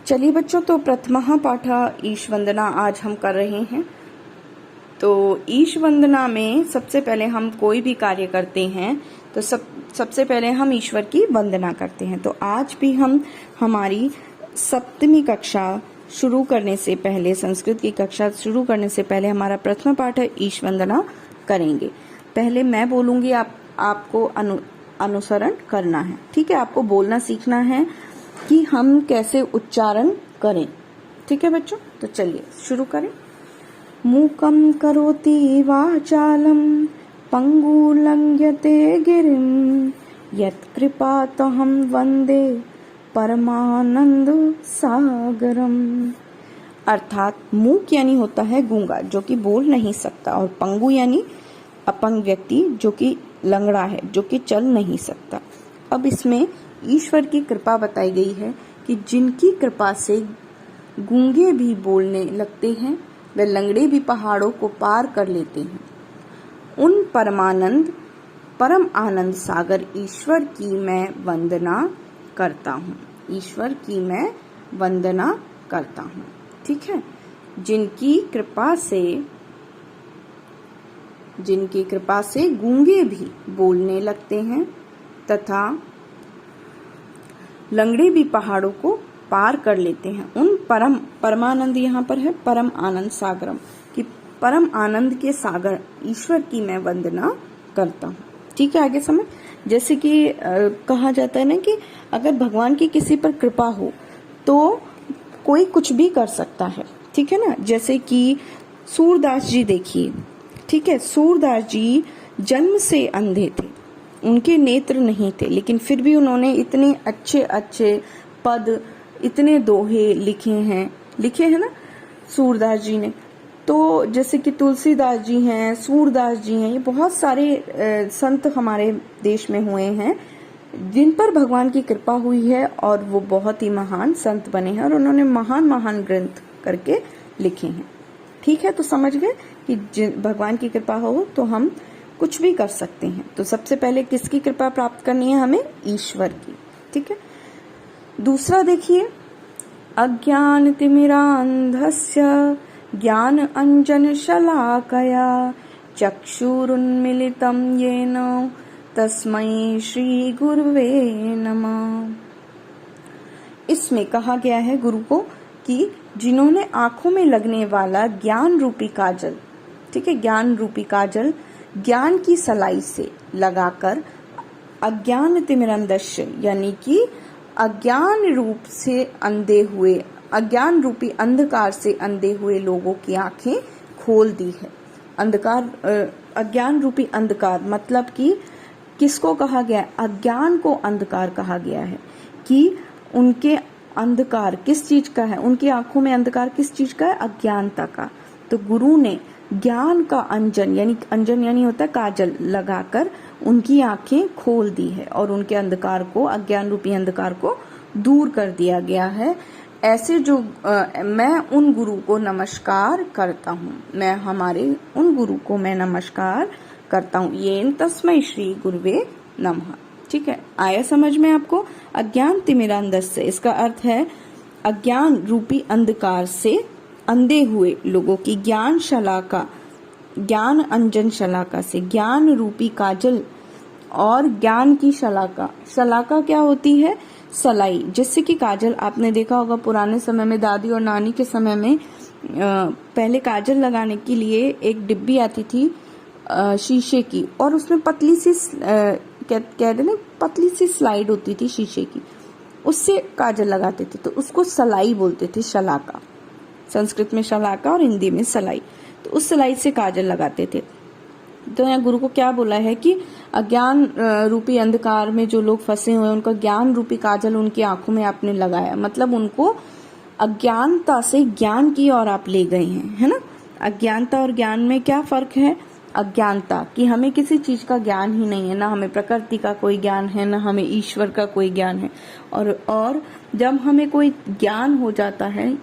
चलिए बच्चों, तो प्रथमः पाठ ईश वंदना आज हम कर रहे हैं। तो ईश वंदना में सबसे पहले हम कोई भी कार्य करते हैं तो सबसे पहले हम ईश्वर की वंदना करते हैं। तो आज भी हम हमारी 7वीं कक्षा शुरू करने से पहले, संस्कृत की कक्षा शुरू करने से पहले हमारा प्रथम पाठ है ईश वंदना करेंगे। पहले मैं बोलूंगी, आपको अनुसरण करना है। ठीक है, आपको बोलना सीखना है कि हम कैसे उच्चारण करें। ठीक है बच्चों, तो चलिए शुरू करें। मूकं करोति वाचालं पंगुलंघ्यते गिरिं यत्कृपातहं वंदे परमानंद सागरम। अर्थात मूक यानी होता है गूंगा, जो कि बोल नहीं सकता, और पंगु यानी अपंग व्यक्ति, जो कि लंगड़ा है, जो कि चल नहीं सकता। अब इसमें ईश्वर की कृपा बताई गई है कि जिनकी कृपा से गूंगे भी बोलने लगते हैं, वे लंगड़े भी पहाड़ों को पार कर लेते हैं। उन परम आनंद सागर ईश्वर की मैं वंदना करता हूँ। ईश्वर की मैं वंदना करता हूँ। ठीक है, जिनकी कृपा से गूंगे भी बोलने लगते हैं तथा लंगड़े भी पहाड़ों को पार कर लेते हैं। उन परमानंद यहाँ पर है परम आनंद सागरम, कि परम आनंद के सागर ईश्वर की मैं वंदना करता हूँ। ठीक है, आगे समझ। जैसे कि कहा जाता है ना कि अगर भगवान की किसी पर कृपा हो तो कोई कुछ भी कर सकता है। ठीक है ना, जैसे कि सूरदास जी देखिए। ठीक है, सूरदास जी जन्म से अंधे थे, उनके नेत्र नहीं थे, लेकिन फिर भी उन्होंने इतने अच्छे अच्छे पद, इतने दोहे लिखे हैं ना सूरदास जी ने। तो जैसे कि तुलसीदास जी हैं, सूरदास जी हैं, ये बहुत सारे संत हमारे देश में हुए हैं जिन पर भगवान की कृपा हुई है और वो बहुत ही महान संत बने हैं और उन्होंने महान ग्रंथ करके लिखे हैं। ठीक है, तो समझ गए कि भगवान की कृपा हो तो हम कुछ भी कर सकते हैं। तो सबसे पहले किसकी कृपा प्राप्त करनी है? हमें ईश्वर की। ठीक है, दूसरा देखिए, अज्ञानतिमिरान्धस्य ज्ञान अंजन शलाकया चक्षुरुन्मीलितं येन तस्मै श्री गुरुवे नमः। इसमें कहा गया है गुरु को कि जिन्होंने आंखों में लगने वाला ज्ञान रूपी काजल, ठीक है, ज्ञान रूपी काजल ज्ञान की सलाई से लगाकर अज्ञान तिमिरंधस्य यानी कि अज्ञान रूप से अंधे हुए, अज्ञान रूपी अंधकार से अंधे हुए लोगों की आंखें खोल दी है। अज्ञान रूपी अंधकार मतलब कि किसको कहा गया है? अज्ञान को अंधकार कहा गया है कि उनके अंधकार किस चीज का है? उनकी आंखों में अंधकार किस चीज का है? अज्ञानता का। तो गुरु ने ज्ञान का अंजन यानी होता है काजल, लगाकर उनकी आंखें खोल दी है और उनके अंधकार को, अज्ञान रूपी अंधकार को दूर कर दिया गया है। ऐसे जो मैं उन गुरु को नमस्कार करता हूँ, मैं हमारे उन गुरु को मैं नमस्कार करता हूँ। येन तस्मै श्री गुरुवे नमः। ठीक है, आया समझ में आपको? अज्ञान तिमिरांधस्य, इसका अर्थ है अज्ञान रूपी अंधकार से अंधे हुए लोगों की ज्ञान शलाका, ज्ञान अंजन शलाका से ज्ञान रूपी काजल और ज्ञान की शलाका। शलाका क्या होती है? सलाई। जिससे कि काजल आपने देखा होगा पुराने समय में, दादी और नानी के समय में पहले काजल लगाने के लिए एक डिब्बी आती थी शीशे की, और उसमें पतली सी कहते ना, पतली सी स्लाइड होती थी शीशे की, उससे काजल लगाते थे। तो उसको सलाई बोलते थे, शलाका। संस्कृत में शलाका और हिंदी में सलाई। तो उस सलाई से काजल लगाते थे। तो यहाँ गुरु को क्या बोला है कि अज्ञान रूपी अंधकार में जो लोग फंसे हुए हैं, उनका ज्ञान रूपी काजल उनकी आंखों में आपने लगाया, मतलब उनको अज्ञानता से ज्ञान की ओर आप ले गए हैं, है ना। अज्ञानता और ज्ञान में क्या फर्क है? अज्ञानता कि हमें किसी चीज का ज्ञान ही नहीं है, ना हमें प्रकृति का कोई ज्ञान है, ना हमें ईश्वर का कोई ज्ञान है। और जब हमें कोई ज्ञान हो जाता है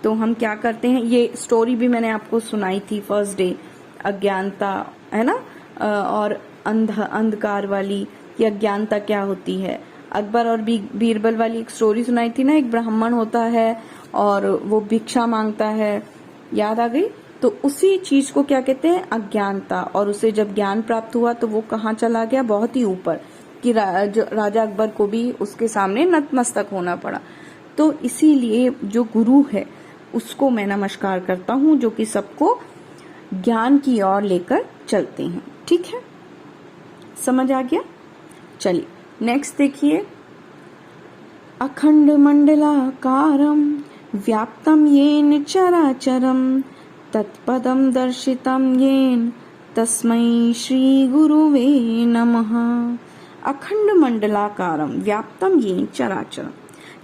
तो हम क्या करते हैं? ये स्टोरी भी मैंने आपको सुनाई थी फर्स्ट डे, अज्ञानता, है ना, और अंधकार वाली, कि अज्ञानता क्या होती है। अकबर और बीरबल वाली एक स्टोरी सुनाई थी ना, एक ब्राह्मण होता है और वो भिक्षा मांगता है, याद आ गई? तो उसी चीज को क्या कहते हैं? अज्ञानता। और उसे जब ज्ञान प्राप्त हुआ तो वो कहाँ चला गया? बहुत ही ऊपर, कि राजा अकबर को भी उसके सामने नतमस्तक होना पड़ा। तो इसीलिए जो गुरु है उसको मैं नमस्कार करता हूँ, जो कि सबको ज्ञान की ओर लेकर चलते हैं। ठीक है, समझ आ गया? चलिए नेक्स्ट देखिए, अखंड मंडलाकारं व्याप्तं येन चराचरं तत्पदं दर्शितं येन तस्मै श्री गुरुवे नमः। अखंड मंडलाकारं व्याप्तं येन चराचरं।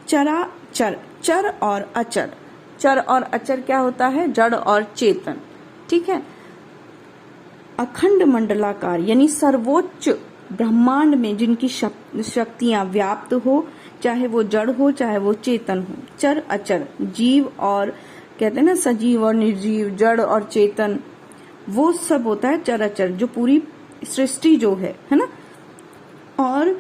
चराचर, चर और अचर। चर और अचर क्या होता है? जड़ और चेतन। ठीक है, अखंड मंडलाकार यानी सर्वोच्च ब्रह्मांड में जिनकी शक्तियां व्याप्त हो, चाहे वो जड़ हो चाहे वो चेतन हो। चर अचर, जीव और कहते हैं ना सजीव और निर्जीव, जड़ और चेतन, वो सब होता है चर अचर, जो पूरी सृष्टि जो है ना। और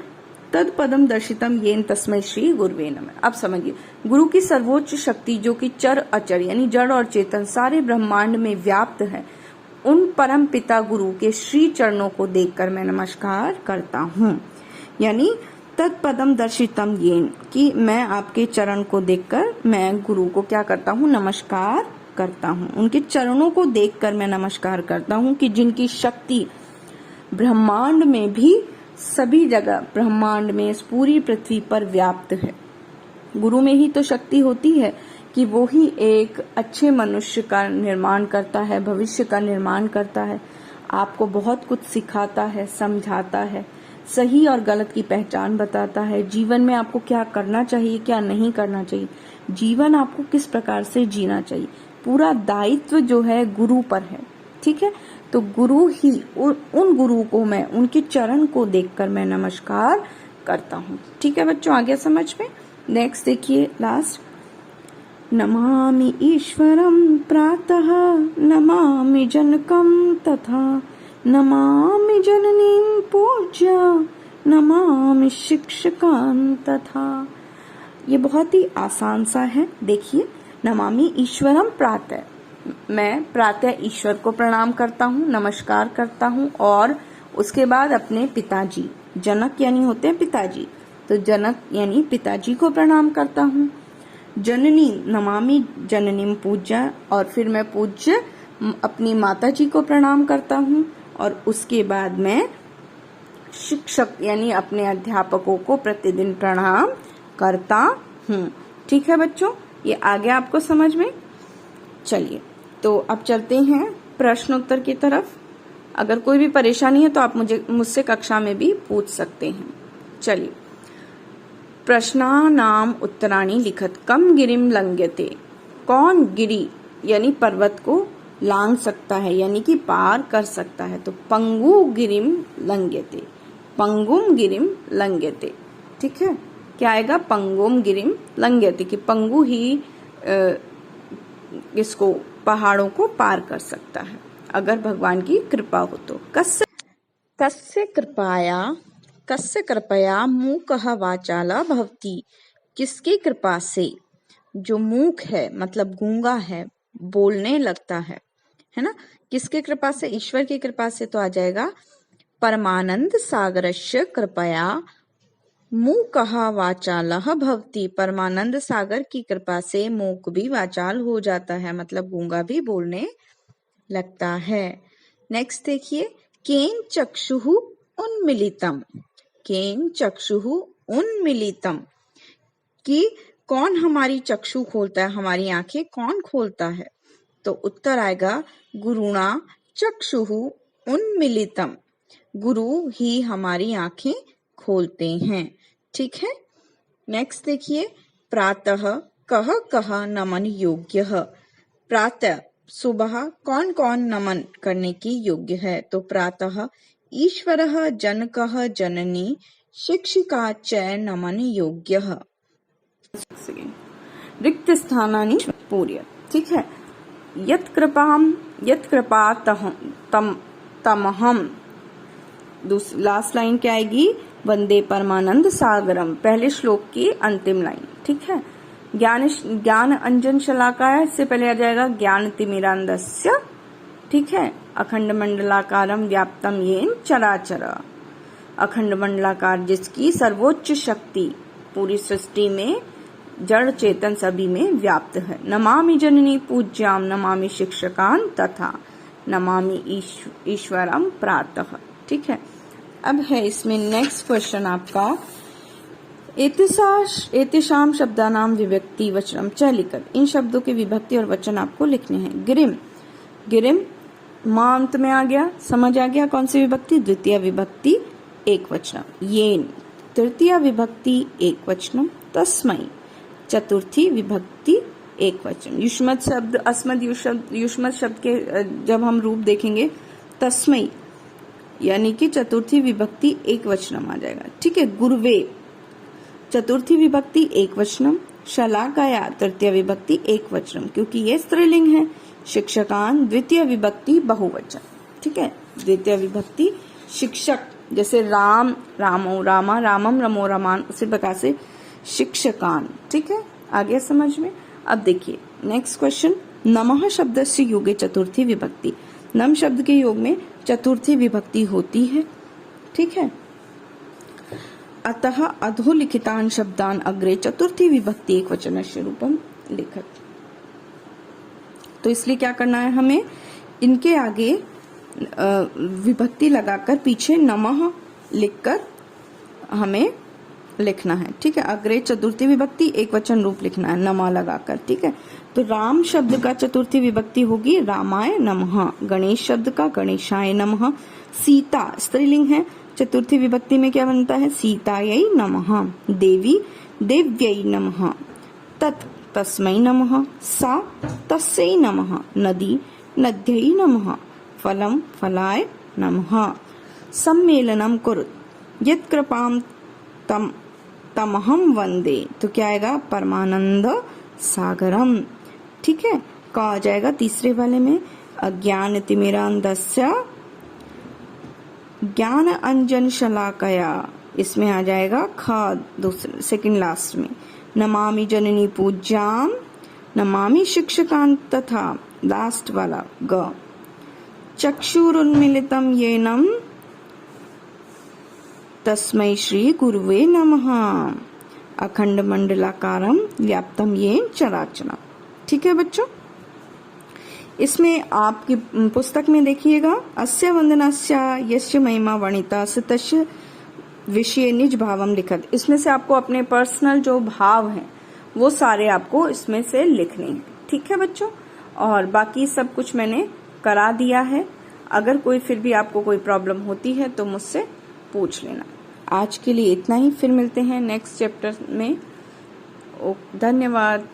तद पदम दर्शितम येन तस्मै श्री गुरुवे नमः। अब समझिए, गुरु की सर्वोच्च शक्ति जो कि चर अचर यानी जड़ और चेतन सारे ब्रह्मांड में व्याप्त है, उन परम पिता गुरु के श्री चरणों को देखकर मैं नमस्कार करता हूँ। यानी तत्पदम दर्शितम येन, कि मैं आपके चरण को देखकर मैं गुरु को क्या करता हूँ? नमस्कार करता हूँ। उनके चरणों को देखकर मैं नमस्कार करता हूँ, कि जिनकी शक्ति ब्रह्मांड में भी, सभी जगह ब्रह्मांड में, इस पूरी पृथ्वी पर व्याप्त है। गुरु में ही तो शक्ति होती है कि वो ही एक अच्छे मनुष्य का निर्माण करता है, भविष्य का निर्माण करता है, आपको बहुत कुछ सिखाता है, समझाता है, सही और गलत की पहचान बताता है, जीवन में आपको क्या करना चाहिए क्या नहीं करना चाहिए, जीवन आपको किस प्रकार से जीना चाहिए, पूरा दायित्व जो है गुरु पर है। ठीक है, तो गुरु ही, उन गुरु को मैं, उनके चरण को देखकर मैं नमस्कार करता हूँ। ठीक है बच्चों, आ गया समझ में? नेक्स्ट देखिए, लास्ट, नमामि ईश्वरं प्रातः नमामि जनकं तथा नमामि जननीं पूज्य नमामि शिक्षकान् तथा। ये बहुत ही आसान सा है। देखिए, नमामि ईश्वरं प्रातः, मैं प्रातः ईश्वर को प्रणाम करता हूँ, नमस्कार करता हूँ, और उसके बाद अपने पिताजी, जनक यानी होते हैं पिताजी, तो जनक यानी पिताजी को प्रणाम करता हूँ। जननी, नमामि जननीं पूज्य, और फिर मैं पूज्य अपनी माता जी को प्रणाम करता हूँ, और उसके बाद मैं शिक्षक यानी अपने अध्यापकों को प्रतिदिन प्रणाम करता हूँ। ठीक है बच्चों, ये आ गया आपको समझ में? चलिए, तो अब चलते हैं प्रश्नोत्तर की तरफ। अगर कोई भी परेशानी है तो आप मुझसे कक्षा में भी पूछ सकते हैं। चलिए, प्रश्नानाम उत्तराणि लिखत। कम गिरिम लंघ्यते, कौन गिरी यानी पर्वत को लांघ सकता है यानी कि पार कर सकता है? तो पंगु गिरिम लंघ्यते, पंगुम गिरिम लंघ्यते। ठीक है, क्या आएगा? पंगुम गिरिम लंघ्यते, कि पंगु ही इसको, पहाड़ों को पार कर सकता है अगर भगवान की कृपा हो तो। कस्य कृपया मूकः वाचाला भवति, किसकी कृपा से जो मूक है मतलब गूंगा है बोलने लगता है ना? किसके कृपा से? ईश्वर की कृपा से। तो आ जाएगा परमानंद सागरस्य कृपया मूकः वाचालः भवति, परमानंद सागर की कृपा से मूक भी वाचाल हो जाता है, मतलब गूंगा भी बोलने लगता है। नेक्स्ट देखिए, केन चक्षुः उन्मीलितम, केन चक्षुः उन्मीलितम, कि कौन हमारी चक्षु खोलता है, हमारी आंखें कौन खोलता है? तो उत्तर आएगा गुरुणा चक्षुः उन्मीलितम, गुरु ही हमारी आंखें खोलते हैं। ठीक है, नेक्स्ट देखिए, प्रातः कह कह नमन योग्यः, प्रातः सुबह कौन कौन नमन करने की योग्य है? तो प्रातः ईश्वरः जनकः जननी शिक्षिका च नमन योग्यः। रिक्त स्थानानि पूर्य। ठीक है, यत् कृपा तमहम, लास्ट लाइन क्या आएगी? वंदे परमानंद सागरम, पहले श्लोक की अंतिम लाइन। ठीक है, ज्ञान अंजन शलाकाय, इससे पहले आ जाएगा ज्ञान तिमिरांधस्य। ठीक है, अखंड मंडलाकारम व्याप्तम येन चराचर, अखंड मंडलाकार जिसकी सर्वोच्च शक्ति पूरी सृष्टि में जड़ चेतन सभी में व्याप्त है। नमामि जननी पूज्याम, नमामि शिक्षकान तथा नमामि ईश्वरम प्रातः। ठीक है, अब है इसमें नेक्स्ट क्वेश्चन आपका, एतेषाम शब्दानाम विभक्ति वचनम च लिखत, इन शब्दों के विभक्ति और वचन आपको लिखने हैं। गिरिम, गिरिम मां अंत में आ गया, समझ आ गया कौन सी विभक्ति, द्वितीय विभक्ति एक वचनम। येन तृतीय विभक्ति एक वचनम, तस्मै चतुर्थी विभक्ति एक वचन। युष्मत शब्द अस्मद युष्मत शब्द के जब हम रूप देखेंगे तस्मै यानी कि चतुर्थी विभक्ति एक वचनम आ जाएगा। ठीक है, गुरुवे चतुर्थी विभक्ति एक वचनम, शलाकाया तृतीय विभक्ति एक वचनम क्योंकि ये स्त्रीलिंग है, शिक्षकान द्वितीय विभक्ति बहुवचन। ठीक है, द्वितीय विभक्ति शिक्षक, जैसे राम रामो रामा, रामम रमो रमान, उसी प्रकार से शिक्षकान। ठीक है, आगे समझ में। अब देखिए नेक्स्ट क्वेश्चन, नमः शब्द से युगे चतुर्थी विभक्ति, नम शब्द के योग में चतुर्थी विभक्ति होती है। ठीक है, अतः अधोलिखितान शब्दान अग्रे चतुर्थी विभक्ति एक वचनस्य रूपम लिखत। तो इसलिए क्या करना है हमें, इनके आगे विभक्ति लगाकर पीछे नमः लिखकर हमें लिखना है। ठीक है, अग्रे चतुर्थी विभक्ति एक वचन रूप लिखना है नमा लगाकर। ठीक है, तो राम शब्द का चतुर्थी विभक्ति होगी रामाय नमः, गणेश शब्द का गणेशाय नमः, सीता स्त्रीलिंग है, चतुर्थी विभक्ति में क्या बनता है, सीतायै नमः, देवी देव्यै नमः, तत् तस्मै नमः, सा तस्यै नमः, नदी नद्यै नमः, फलम फलाय नमः, सम्मेलनम कुरुत यत्कृपाम तमहम वंदे, तो क्या आएगा, परमानंद सागरम। ठीक है, का आ जाएगा तीसरे वाले में, अज्ञान तिमिरांधस्य ज्ञान अंजन शलाकया, इसमें आ जाएगा ख दूसरे सेकंड लास्ट में, नमामि जननी पूज्याम, नमामि शिक्षकान तथा लास्ट वाला ग, चक्षुरुन्मीलितम येनम तस्मै श्री गुरुवे नमः, अखंड मंडलाकारम व्याप्तम येन चराचर। ठीक है बच्चों, इसमें आपकी पुस्तक में देखिएगा, अस्य वंदनस्य यस्य महिमा वर्णिता स तस्य विषय निज भावम लिखत, इसमें से आपको अपने पर्सनल जो भाव हैं वो सारे आपको इसमें से लिखने हैं। ठीक है बच्चों, और बाकी सब कुछ मैंने करा दिया है, अगर कोई फिर भी आपको कोई प्रॉब्लम होती है तो मुझसे पूछ लेना। आज के लिए इतना ही, फिर मिलते हैं नेक्स्ट चैप्टर में। धन्यवाद।